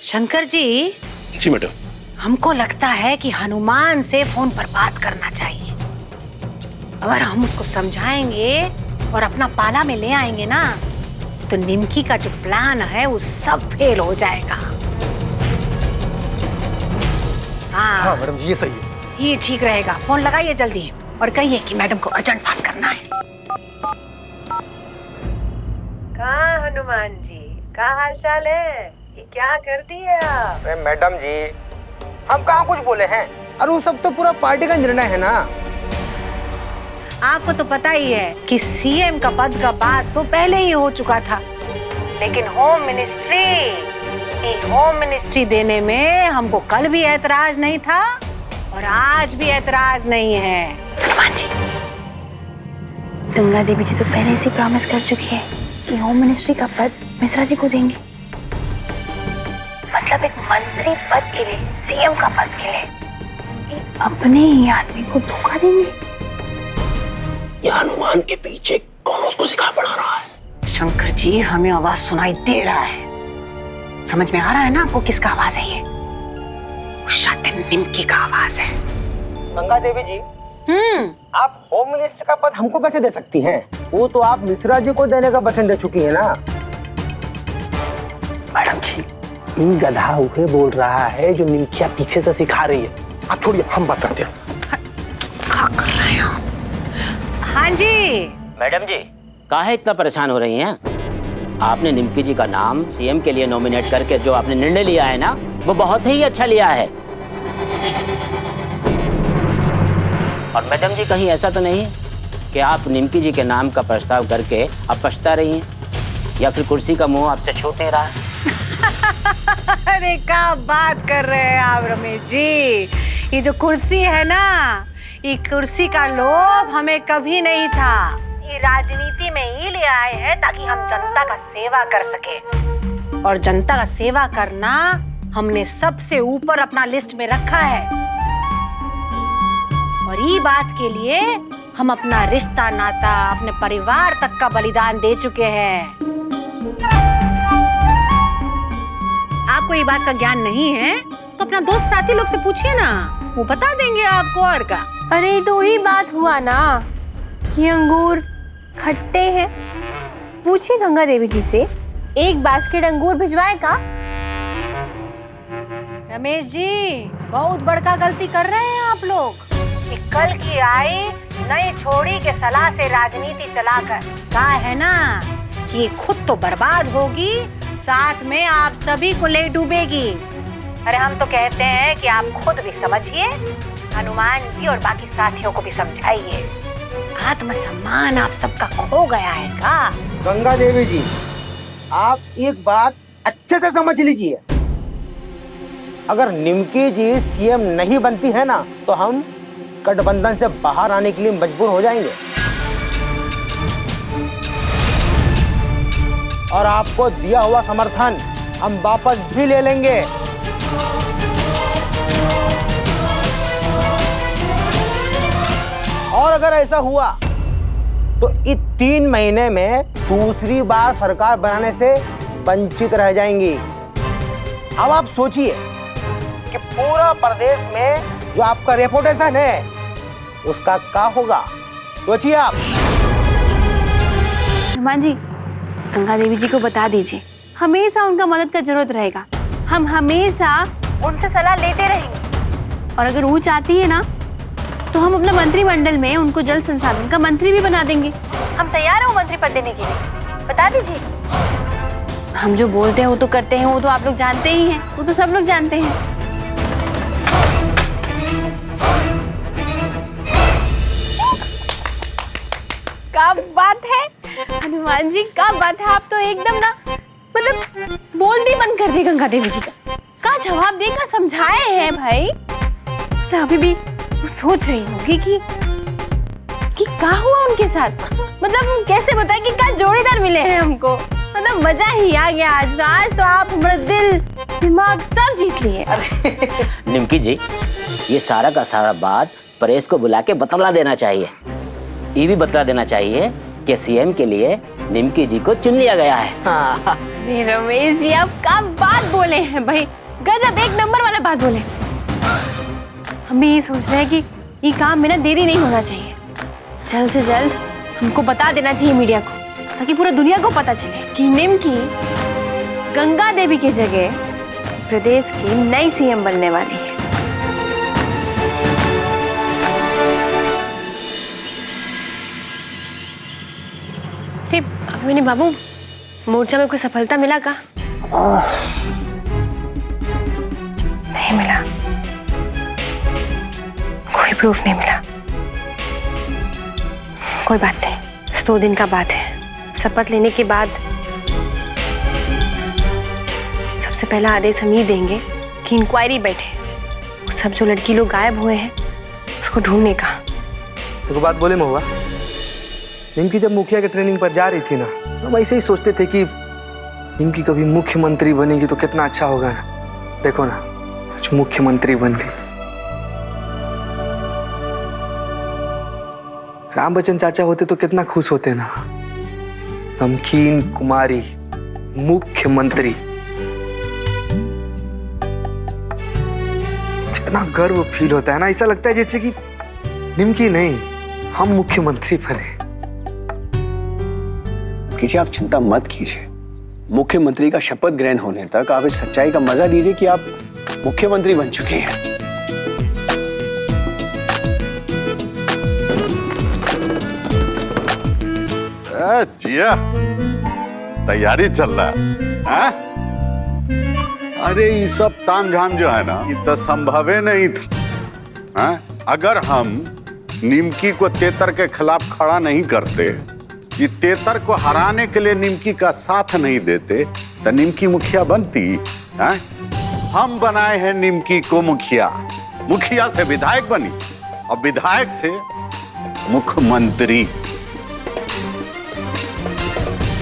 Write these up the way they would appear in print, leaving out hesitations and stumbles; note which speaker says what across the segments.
Speaker 1: शंकर जी।
Speaker 2: जी madam.
Speaker 1: हमको लगता है कि हनुमान से फोन पर बात करना चाहिए। अगर हम उसको समझाएंगे और अपना पाला में ले आएंगे ना, तो निमकी का जो प्लान है वो सब फेल हो जाएगा।
Speaker 3: हाँ मैडम जी, ये सही है।
Speaker 1: ये ठीक रहेगा। फोन लगाइए जल्दी और कहिए कि मैडम को अर्जेंट बात करना है। कहाँ हनुमान जी, क्या हाल चाल है? ये क्या कर दिया?
Speaker 3: अरे मैडम जी, हम कहाँ कुछ बोले हैं? अरे वो सब तो पूरा पार्टी का निर्णय है ना।
Speaker 1: आपको तो पता ही है कि सीएम का पद का बात तो पहले ही हो चुका था, लेकिन होम मिनिस्ट्री देने में हमको कल भी ऐतराज नहीं था और आज भी ऐतराज नहीं है। हनुमान जी,
Speaker 4: गंगा देवी जी तो पहले से प्रॉमिस कर चुकी है कि होम मिनिस्ट्री का पद मिश्रा जी को देंगी। मतलब एक मंत्री पद के लिए, सीएम का पद के लिए अपने ही आदमी को धोखा देंगी।
Speaker 2: ये हनुमान के पीछे कौन उसको सिखा पढ़ा रहा है?
Speaker 1: शंकर जी, हमें आवाज सुनाई दे रहा है। समझ में आ रहा है ना आपको किसका आवाज है? ये शातिर निमकी का आवाज है।
Speaker 3: गंगा देवी जी, आप होम मिनिस्टर का पद हमको कैसे दे सकती हैं? वो तो आप मिश्रा जी को देने का वचन दे चुकी है ना। मैडम जी, ये गधा उसे बोल रहा है जो निमकिया पीछे से सिखा रही है। आप छोड़िए, हम बात करते हैं।
Speaker 1: क्या कर रहे हैं आप? हाँ जी
Speaker 5: मैडम जी, काहे इतना परेशान हो रही हैं? आपने निमकी जी का नाम सीएम के लिए नॉमिनेट करके जो आपने निर्णय लिया है ना, वो बहुत ही अच्छा लिया है। और मैडम जी, कहीं ऐसा तो नहीं है कि आप निमकी जी के नाम का प्रस्ताव करके अब पछता रही हैं, या फिर कुर्सी का मुंह आपसे छूट नहीं रहा है?
Speaker 1: अरे क्या बात कर रहे हैं आप रमेश जी? ये जो कुर्सी है ना, ये कुर्सी का लोभ हमें कभी नहीं था। ये राजनीति में ही ले आए हैं ताकि हम जनता का सेवा कर सके, और जनता का सेवा करना हमने सबसे ऊपर अपना लिस्ट में रखा है। और ये बात के लिए हम अपना रिश्ता नाता, अपने परिवार तक का बलिदान दे चुके हैं। आपको ये बात का ज्ञान नहीं है तो अपना दोस्त साथी लोग से पूछिए ना, वो बता देंगे आपको। और क्या?
Speaker 4: अरे तो ही बात हुआ ना कि अंगूर खट्टे हैं। पूछिए गंगा देवी जी से, एक बास्केट अंगूर भिजवाए का?
Speaker 1: रमेश जी, बहुत बड़का गलती कर रहे हैं आप लोग। कि कल की आई नई छोड़ी के सलाह से राजनीति चलाकर कहा है ना कि खुद तो बर्बाद होगी, साथ में आप सभी को ले डूबेगी। अरे हम तो कहते हैं कि आप खुद भी समझिए, हनुमान जी और बाकी साथियों को भी समझाइए। आत्मसम्मान आप सबका खो गया है का?
Speaker 3: गंगा देवी जी, आप एक बात अच्छे से समझ लीजिए। अगर निमकी जी सीएम नहीं बनती है ना, तो हम गठबंधन से बाहर आने के लिए मजबूर हो जाएंगे और आपको दिया हुआ समर्थन हम वापस भी ले लेंगे। और अगर ऐसा हुआ तो इस 3 महीने में दूसरी बार सरकार बनाने से वंचित रह जाएंगी। अब आप सोचिए कि पूरा प्रदेश में जो आपका रेपुटेशन है उसका क्या होगा। सोचिए आप।
Speaker 4: हनुमान जी, गंगा देवी जी को बता दीजिए, हमेशा उनका मदद का जरूरत रहेगा। हम हमेशा उनसे सलाह लेते रहेंगे, और अगर वो चाहती है ना तो हम अपने मंत्रिमंडल में उनको जल संसाधन का मंत्री भी बना देंगे। हम तैयार हैं वो मंत्री पद देने के लिए, बता दीजिए। हम जो बोलते हैं वो तो करते हैं, वो तो आप लोग जानते ही हैं, वो तो सब लोग जानते हैं। क्या बात है हनुमान जी, क्या बात है। आप तो एकदम ना, मतलब बोल भी बंद कर दे गंगा देवी जी का जवाब देकर समझाए हैं भाई। तो अभी भी वो सोच रही होगी कि क्या हुआ उनके साथ, मतलब कैसे बताए कि क्या जोड़ीदार मिले हैं हमको। मतलब मजा ही आ गया आज तो आप हमारा दिल दिमाग सब जीत लिए।
Speaker 5: निमकी जी, ये सारा का सारा बात प्रेस को बुला के बतला देना चाहिए। ये भी बतला देना चाहिए कि सीएम के लिए निमकी जी को चुन लिया गया है।
Speaker 3: हाँ,
Speaker 4: अरे रमेश जी, आप क्या बात बोले हैं भाई, गजब, एक नंबर वाला बात बोले। हम भी ये सोच रहे हैं कि ये काम में ना देरी नहीं होना चाहिए, जल्द से जल्द हमको बता देना चाहिए मीडिया को, ताकि पूरा दुनिया को पता चले कि निमकी गंगा देवी की जगह प्रदेश की नई सीएम बनने वाली है। अभिमन्यु बाबू, मोर्चा में कोई सफलता मिला का? नहीं मिला, कोई प्रूफ नहीं मिला। कोई बात नहीं, 2 दिन का बात है। शपथ लेने के बाद सबसे पहला आदेश हम ये देंगे कि इंक्वायरी बैठे, सब जो लड़की लोग गायब हुए हैं उसको ढूंढने का।
Speaker 6: एक बात बोले महुआ, निमकी जब मुखिया के ट्रेनिंग पर जा रही थी ना, हम ऐसे ही सोचते थे कि निमकी कभी मुख्यमंत्री बनेगी तो कितना अच्छा होगा ना। देखो ना, आज मुख्यमंत्री बन गई। राम बच्चन चाचा होते तो कितना खुश होते ना। नमकीन कुमारी मुख्यमंत्री, कितना गर्व फील होता है ना। ऐसा लगता है जैसे कि निमकी नहीं, हम मुख्यमंत्री बने।
Speaker 2: कीजिए, आप चिंता मत कीजिए। मुख्यमंत्री का शपथ ग्रहण होने तक आप इस सच्चाई का मजा लीजिए कि आप मुख्यमंत्री बन चुके हैं।
Speaker 7: जिया, तैयारी चल रहा है? अरे ये सब तामझाम जो है ना, ये तो संभव नहीं था। अगर हम निमकी को तेतर के खिलाफ खड़ा नहीं करते, ये तेतर को हराने के लिए निमकी का साथ नहीं देते, तो निमकी मुखिया बनती है? हम बनाए हैं निमकी को मुखिया, मुखिया से विधायक बनी और विधायक से मुख्यमंत्री।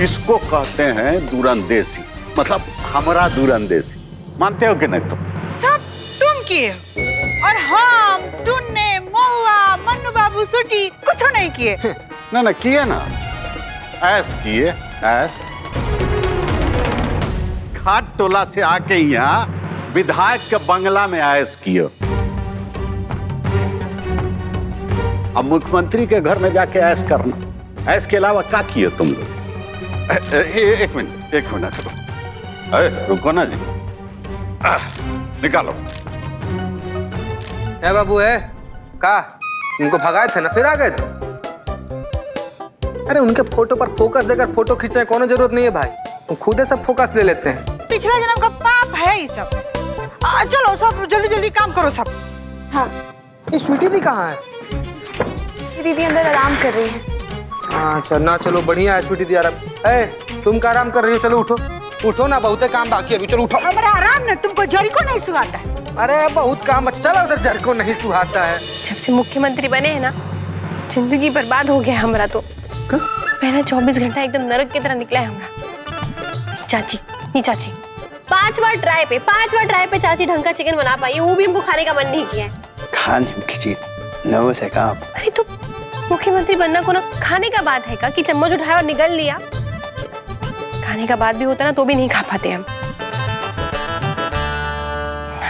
Speaker 7: इसको कहते हैं दूरंदेशी, मतलब हमारा दूरंदेशी। मानते हो कि नहीं? तुम
Speaker 8: सब तुम किए और हम, टुन्ने, महुआ, मन्नू बाबू, सुटी कुछ नहीं किए।
Speaker 7: ना किए ना, ऐस किए, ऐस घाट टोला से आके यहाँ विधायक के बंगला में ऐस किए। अब मुख्यमंत्री के घर में जाके ऐस करना, ऐस के अलावा क्या किए तुम लोग? एक मिनट रुको ना जी, निकालो।
Speaker 6: है बाबू है का, उनको भगाए थे ना, फिर आ गए थे। अरे उनके फोटो पर फोकस देकर फोटो खींचने की कोनो जरूरत नहीं है भाई, वो खुद सब फोकस ले लेते हैं।
Speaker 8: पिछला जन्म का पाप है ये सब। चलो सब जल्दी जल्दी काम करो सब।
Speaker 6: हाँ, ये स्वीटी दी कहाँ है?
Speaker 4: दीदी अंदर आराम कर रही है।
Speaker 6: हाँ चलना, चलो बढ़िया है स्वीटी दी आराम। तुम क्या आराम कर रही हो? चलो उठो उठो ना, बहुत काम बाकी है अभी, चलो उठो।
Speaker 8: हमारा आराम ना तुमको जरी को नहीं सुहाता है।
Speaker 6: अरे बहुत काम, चलो उधर, जर को नहीं सुहाता है।
Speaker 4: जब से मुख्यमंत्री बने हैं ना, जिंदगी बर्बाद हो गया हमारा। तो पहला 24 घंटा एकदम नरक की तरह निकला है हमारा। चाची, ये चाची 5 बार ट्राई पे चाची ढंग का चिकन बना पाई, वो भी हमको खाने का मन नहीं किया है।
Speaker 2: खान निमकी, नर्वस है क्या आप?
Speaker 4: अरे तो मुख्यमंत्री बनना को ना खाने का बात है का कि चम्मच उठाया और निगल लिया? खाने का बात भी होता ना तो भी नहीं खा पाते हम।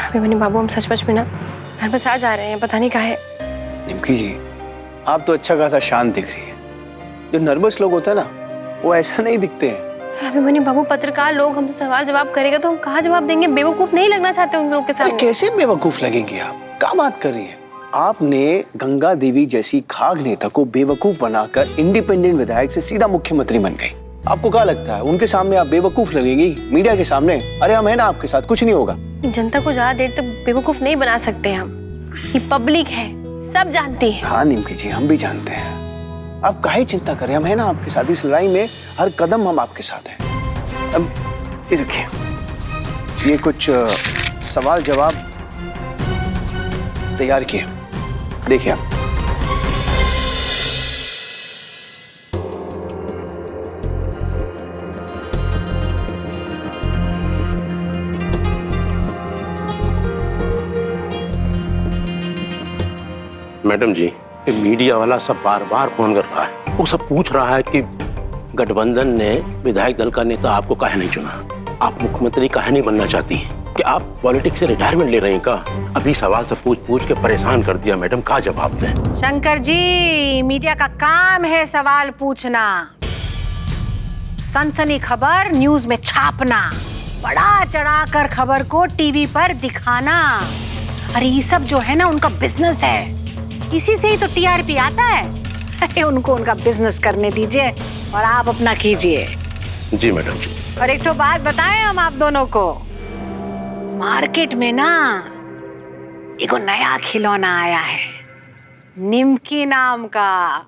Speaker 4: अभिमन्यु बाबू, हम सच में ना नर्वस आ जा रहे हैं, पता नहीं काहे।
Speaker 2: निमकी जी, आप तो अच्छा खासा शांत दिख रही है। जो नर्वस लोग होते हैं ना, वो ऐसा नहीं दिखते हैं।
Speaker 4: अभिमन्यु बाबू, पत्रकार लोग हमसे सवाल जवाब करेगा तो हम कहाँ जवाब देंगे? बेवकूफ नहीं लगना चाहते उन लोग के सामने।
Speaker 2: कैसे बेवकूफ लगेंगे आप? क्या बात कर रही है? आपने गंगा देवी जैसी खाग नेता को बेवकूफ बनाकर इंडिपेंडेंट विधायक से सीधा मुख्यमंत्री बन गई। आपको क्या लगता है उनके सामने आप बेवकूफ लगेंगी? मीडिया के सामने? अरे हम है ना आपके साथ, कुछ नहीं होगा।
Speaker 4: जनता को ज्यादा देर तक बेवकूफ नहीं बना सकते हम। ये पब्लिक है, सब जानती है।
Speaker 2: हाँ निमकी जी, हम भी जानते हैं। आप काहे चिंता करें, हम है ना आपके साथ। इस लड़ाई में हर कदम हम आपके साथ हैं। अब ये रखिए, ये कुछ सवाल जवाब तैयार किए, देखिए आप।
Speaker 9: मैडम जी, ये मीडिया वाला सब बार बार फोन कर रहा है। वो सब पूछ रहा है कि गठबंधन ने विधायक दल का नेता आपको काहे नहीं चुना? आप मुख्यमंत्री काहे नहीं बनना चाहती हैं? कि आप पॉलिटिक्स से रिटायरमेंट ले रही हैं का? अभी सवाल से पूछ पूछ के परेशान कर दिया मैडम, का जवाब दें?
Speaker 1: शंकर जी, मीडिया का काम है सवाल पूछना, सनसनी खबर न्यूज में छापना, बड़ा चढ़ाकर खबर को टीवी पर दिखाना। अरे ये सब जो है ना उनका बिजनेस है, इसी से ही तो टीआरपी आता है। अरे उनको उनका बिजनेस करने दीजिए और आप अपना कीजिए।
Speaker 9: जी मैडम जी।
Speaker 1: और एक तो बात बताएं हम आप दोनों को, मार्केट में ना एक नया खिलौना आया है, निमकी नाम का।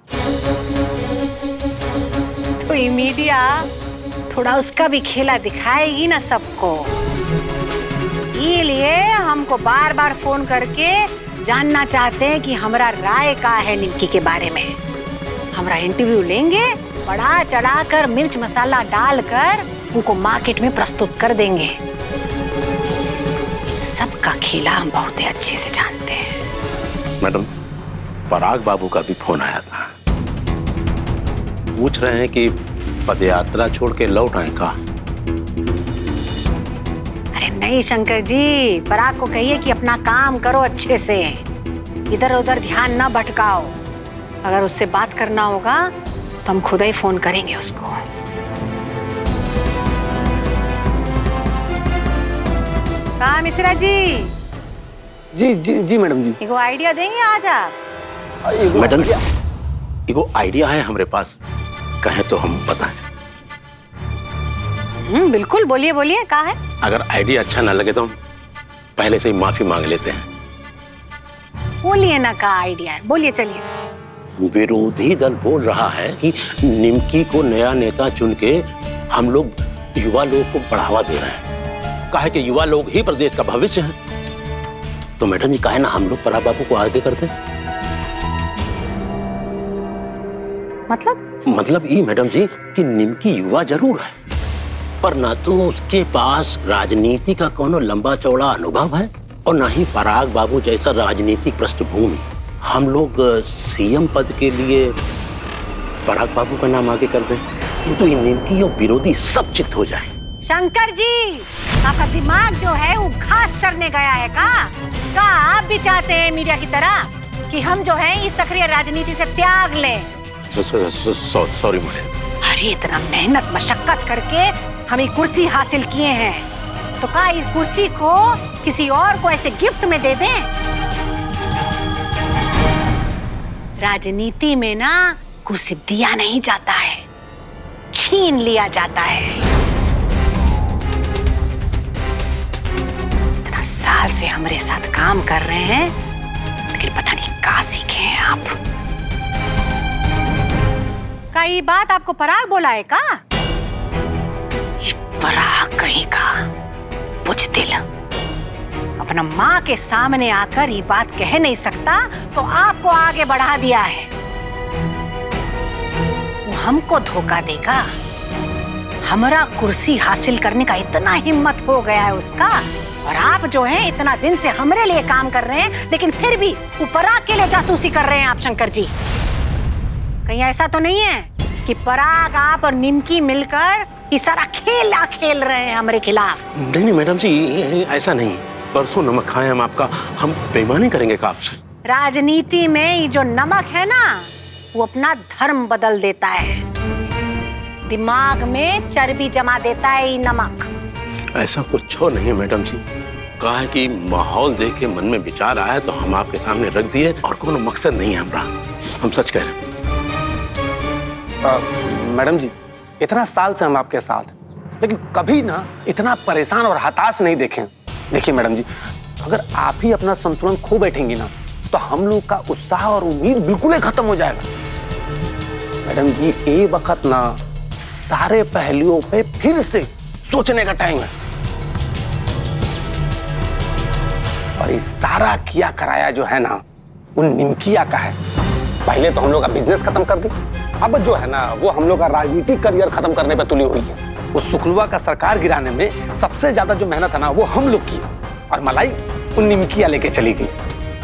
Speaker 1: तो ये मीडिया थोड़ा उसका भी खेला दिखाएगी ना सबको, इसलिए हमको बार बार फोन करके जानना चाहते हैं कि हमारा राय का है निमकी के बारे में। हमारा इंटरव्यू लेंगे, बड़ा चढ़ाकर मिर्च मसाला डालकर उनको मार्केट में प्रस्तुत कर देंगे। सबका खेला हम बहुत ही अच्छे से जानते हैं।
Speaker 9: मैडम, पराग बाबू का भी फोन आया था, पूछ रहे हैं कि पदयात्रा छोड़ के लौट आए का?
Speaker 1: अरे नहीं शंकर जी, पराग को कहिए कि अपना काम करो अच्छे से, इधर उधर ध्यान ना भटकाओ। अगर उससे बात करना होगा तो हम खुद ही फोन करेंगे उसको। कहाँ मिश्रा जी?
Speaker 2: जी जी जी मैडम जी।
Speaker 1: एगो आइडिया देंगे आज आप?
Speaker 9: मैडम जी, एगो आइडिया है हमारे पास, कहे तो हम बताएं।
Speaker 1: बिल्कुल, बोलिए बोलिए, कहाँ है?
Speaker 9: अगर आइडिया अच्छा ना लगे तो हम पहले से ही माफी मांग लेते हैं।
Speaker 1: बोलिए ना, का आइडिया है, बोलिए चलिए।
Speaker 9: विरोधी दल बोल रहा है कि निमकी को नया नेता चुन के हम लोग युवा लोग को बढ़ावा दे रहे हैं। काहे कि युवा लोग ही प्रदेश का भविष्य है। तो मैडम जी, काहे ना हम लोग पराग बाबू को आगे करते? मतलब ये मैडम जी कि निमकी युवा जरूर है, पर ना तो उसके पास राजनीति का कोनो लंबा चौड़ा अनुभव है और ना ही पराग बाबू जैसा राजनीतिक पृष्ठभूमि। हम लोग सीएम पद के लिए पराग बाबू का नाम आगे कर दें तो ये निमकी और विरोधी सब चित हो जाए।
Speaker 1: शंकर जी, आपका दिमाग जो है वो घास चरने गया है का आप भी चाहते हैं मीडिया की तरह कि हम जो है इस सक्रिय राजनीति से त्याग लें?
Speaker 9: Sorry madam.
Speaker 1: अरे इतना मेहनत मशक्कत करके हम ये कुर्सी हासिल किए हैं, तो क्या इस कुर्सी को किसी और को ऐसे गिफ्ट में दे दें? राजनीति में ना कुर्सी दिया नहीं जाता है, छीन लिया जाता है। इतना साल से हमारे साथ काम कर रहे हैं, लेकिन पता नहीं कहाँ सीखे हैं आप। का ये बात आपको पराग बोला है का? ये पराग कहीं का बुझदिल अपना माँ के सामने आकर ये बात कह नहीं सकता, तो आपको आगे बढ़ा दिया है। वो हमको धोखा देगा। हमारा कुर्सी हासिल करने का इतना हिम्मत हो गया है उसका, और आप जो हैं इतना दिन से हमारे लिए काम कर रहे हैं, लेकिन फिर भी वो पराग के लिए जासूसी कर रहे हैं आप शंकर जी। कहीं ऐसा तो नहीं है कि पराग आप और निमकी मिलकर ये सारा खेला खेल रहे हैं हमारे खिलाफ?
Speaker 9: नहीं मैडम जी, ऐसा नहीं। परसों नमक खाए हम आपका, हम बेईमानी करेंगे का आपसे?
Speaker 1: राजनीति में ये जो नमक है ना, वो अपना धर्म बदल देता है, दिमाग में चर्बी जमा देता है ये नमक।
Speaker 9: ऐसा कुछ हो नहीं मैडम जी, कहा है कि माहौल देख के मन में विचार आया तो हम आपके सामने रख दिए, और कोनो मकसद नहीं है हमारा, हम सच कह रहे हैं।
Speaker 2: मैडम जी, इतना साल से हम आपके साथ, लेकिन कभी ना इतना परेशान और हताश नहीं देखे। देखिए मैडम जी, अगर आप ही अपना संतुलन खो बैठेंगी ना, तो हम लोग का उत्साह और उम्मीद बिल्कुल ही खत्म हो जाएगा। मैडम जी, ये वक्त ना सारे पहलुओं पे फिर से सोचने का टाइम है, और ये सारा किया कराया जो है ना, वो निमकिया का है। पहले तो हम लोग का बिजनेस खत्म कर दी, अब जो है ना वो हम लोग का राजनीतिक करियर खत्म करने पे तुली हुई है। वो शुक्लवा का सरकार गिराने में सबसे ज्यादा जो मेहनत है ना, वो हम लोग की, और मलाई वो निमकिया लेके चली गई।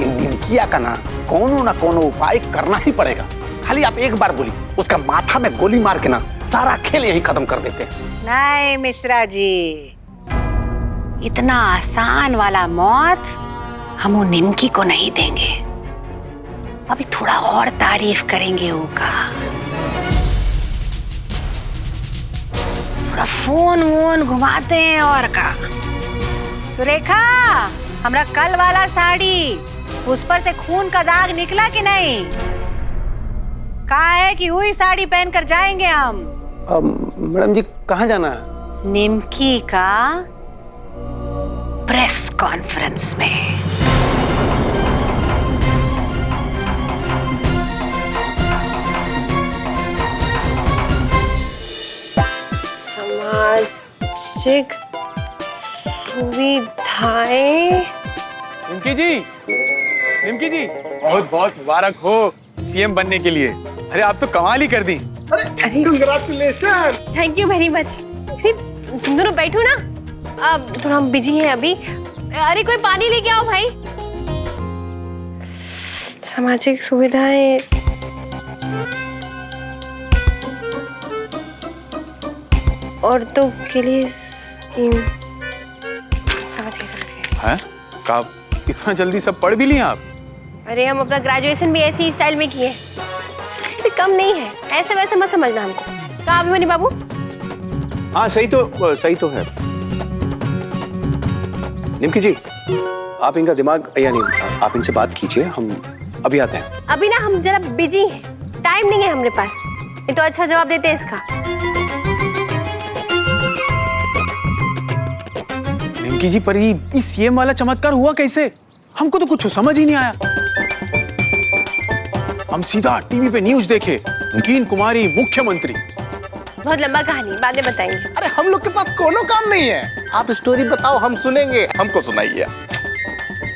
Speaker 2: निमकिया का ना कोनो उपाय करना ही पड़ेगा। खाली आप एक बार बोली, उसका माथा में गोली मार के ना सारा खेल यही खत्म कर देते हैं।
Speaker 1: नहीं मिश्रा जी, इतना आसान वाला मौत हम वो निमकी को नहीं देंगे। अभी थोड़ा और तारीफ करेंगे उसका, थोड़ा फोन वोन घुमाते हैं और का। सुरेखा, हमरा कल वाला साड़ी, उस पर से खून का दाग निकला कि नहीं? कहा है कि वही साड़ी पहनकर जाएंगे हम।
Speaker 2: मैडम जी कहाँ जाना है?
Speaker 1: निमकी का प्रेस कॉन्फ्रेंस में।
Speaker 4: सामाजिक सुविधाएं।
Speaker 10: निमकी जी बहुत बहुत मुबारक हो सीएम बनने के लिए। अरे आप तो कमाल ही कर दी।
Speaker 4: Congratulation. Thank you very much. तुम दोनों बैठो ना, अब थोड़ा हम बिजी हैं अभी। अरे कोई पानी लेके आओ भाई। सामाजिक सुविधाएं, औरतों के लिए समझ गए।
Speaker 10: हैं? कब इतना जल्दी सब पढ़ भी लिए आप?
Speaker 4: अरे हम अपना ग्रेजुएशन भी ऐसी स्टाइल में किए, इससे कम नहीं है। ऐसे वैसे मत समझना हमको। कहाँ अभिमन्यु बाबू?
Speaker 2: हाँ सही तो है। निमकी जी, आप इनका दिमाग, या नहीं, आप इनसे बात कीजिए, हम अभी आते हैं।
Speaker 4: अभी ना हम जरा बिजी हैं, टाइम नहीं है हमारे पास। ये तो अच्छा जवाब देते हैं इसका।
Speaker 10: निमकी जी, पर ये सीएम वाला चमत्कार हुआ कैसे? हमको तो कुछ समझ ही नहीं आया। हम सीधा टीवी पे न्यूज देखे, नगीन कुमारी मुख्यमंत्री।
Speaker 4: बहुत लंबा कहानी, बाद में बताएंगे।
Speaker 3: अरे हम लोग के पास कोनो काम नहीं है, आप स्टोरी बताओ, हम सुनेंगे। हमको सुनाइए।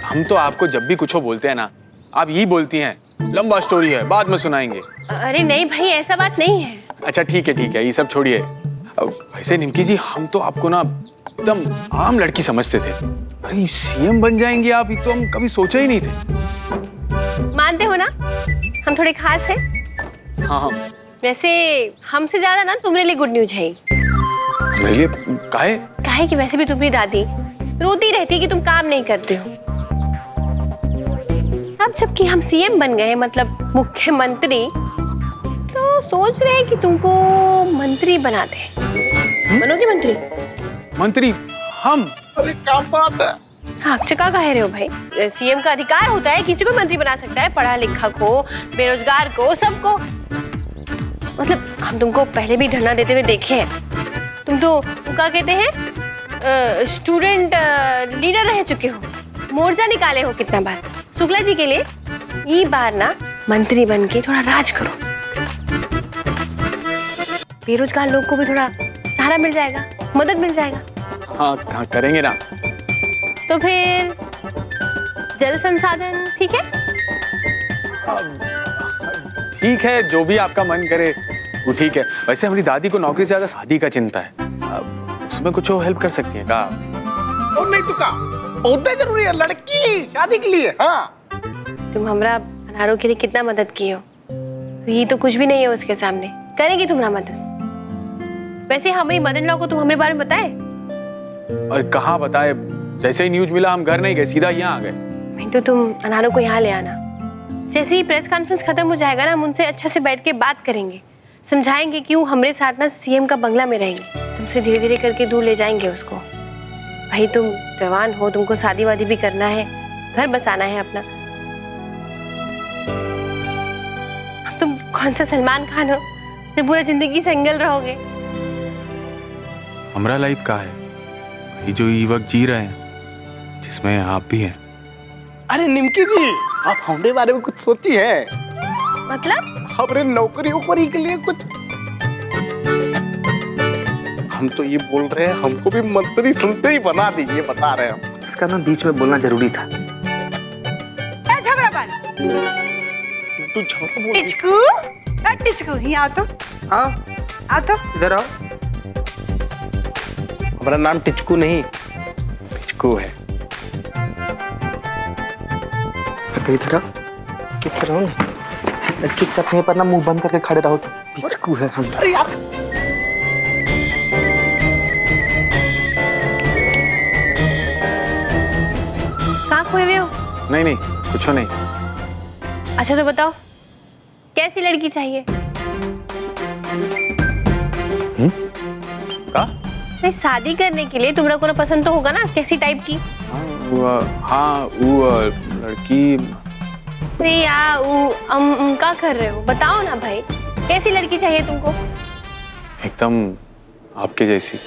Speaker 10: हम तो आपको जब भी कुछ बोलते हैं ना, आप यही बोलती हैं लंबा स्टोरी है, बाद में सुनाएंगे।
Speaker 4: अरे नहीं भाई, ऐसा बात नहीं है।
Speaker 10: अच्छा ठीक है, ये सब छोड़िए। वैसे निमकी जी, हम तो आपको ना एकदम आम लड़की समझते थे। अरे सीएम बन जाएंगे आप, ये तो हम कभी सोचा ही नहीं थे।
Speaker 4: मानते हो ना हम थोड़े खास हैं?
Speaker 10: हाँ।
Speaker 4: वैसे हमसे ज्यादा ना तुम्हारे लिए गुड न्यूज है।
Speaker 10: मेरे लिए काहे
Speaker 4: कि वैसे भी तुम्हारी दादी रोती रहती है कि तुम काम नहीं करते हो। अब जबकि हम सीएम बन गए, मतलब मुख्यमंत्री, तो सोच रहे हैं कि तुमको मंत्री बना दे। बनोगे मंत्री?
Speaker 10: हम?
Speaker 3: अरे क्या बात है।
Speaker 4: आप चका कह रहे हो भाई? सीएम का अधिकार होता है, किसी को मंत्री बना सकता है, पढ़ा लिखा को, बेरोजगार को, सबको। मतलब हम तुमको पहले भी धरना देते हुए देखे हैं। तुम तो क्या कहते हैं, स्टूडेंट लीडर रह चुके हो, मोर्चा निकाले हो कितना बार शुक्ला जी के लिए। ये बार ना मंत्री बन के थोड़ा राज करो, बेरोजगार लोग को भी थोड़ा सहारा मिल जाएगा, मदद मिल जाएगा।
Speaker 10: हाँ करेंगे ना।
Speaker 4: तो फिर जल संसाधन ठीक है?
Speaker 10: ठीक है, जो भी आपका मन करे वो ठीक है। वैसे हमारी दादी को नौकरी से ज्यादा शादी का चिंता है, उसमें कुछ हेल्प कर सकती है का?
Speaker 3: और नहीं तो का बहुत जरूरी है लड़की शादी के लिए। हाँ,
Speaker 4: तुम हमरा अनारों के लिए कितना मदद किए हो, तो ये तो कुछ भी नहीं है उसके सामने। करेंगे तुम्हारा मदद। वैसे हमारी मदर इन लॉ को तुम हमारे बारे में बताए?
Speaker 10: और कहाँ बताए, जैसे ही न्यूज मिला हम घर नहीं गए, सीधा यहाँ आ गए।
Speaker 4: तो तुम अनारों को यहाँ ले आना। जैसे ही प्रेस कॉन्फ्रेंस खत्म हो जाएगा ना, हम उनसे अच्छे से बैठ के बात करेंगे, समझाएंगे कि वो हमारे साथ ना सीएम का बंगला में रहेंगे। तुमसे धीरे धीरे करके दूर ले जाएंगे उसको। भाई तुम जवान हो, तुमको शादी वादी भी करना है, घर बसाना है अपना। तुम कौन सा सलमान खान हो जो पूरा जिंदगी सिंगल रहोगे?
Speaker 10: हमारा लाइफ का है ये जो ये वक्त जी रहे हैं, जिसमें आप भी हैं।
Speaker 3: अरे निमकी जी, आप हमारे बारे में कुछ सोची है?
Speaker 4: मतलब
Speaker 3: हमारे नौकरी ऊपरी के लिए कुछ? हम तो ये बोल रहे हैं हमको भी मंत्री सुनते ही बना दीजिए, बता रहे हैं।
Speaker 6: इसका ना बीच में बोलना जरूरी था।
Speaker 3: तू झगड़ा बोल।
Speaker 8: टिचकू यहाँ आओ तो।
Speaker 6: हाँ
Speaker 8: आओ तो।
Speaker 6: इधर आओ।
Speaker 3: हमारा नाम टिचकू नहीं पिचकू है।
Speaker 6: इधर आओ।
Speaker 3: किधर हो ना?
Speaker 6: चुपचाप यहीं पर ना मुंह बंद करके खड़े रहो। तो पिचकू है हम।
Speaker 3: अरे यार
Speaker 10: नहीं नहीं कुछ नहीं।
Speaker 4: अच्छा तो बताओ कैसी लड़की चाहिए?
Speaker 10: का?
Speaker 4: नहीं, शादी करने के लिए तुम्हारा कोई पसंद तो होगा ना, कैसी टाइप की?
Speaker 10: वो लड़की।
Speaker 4: अरे यार वो क्या कर रहे हो, बताओ ना भाई, कैसी लड़की चाहिए तुमको?
Speaker 10: एकदम आपके जैसी।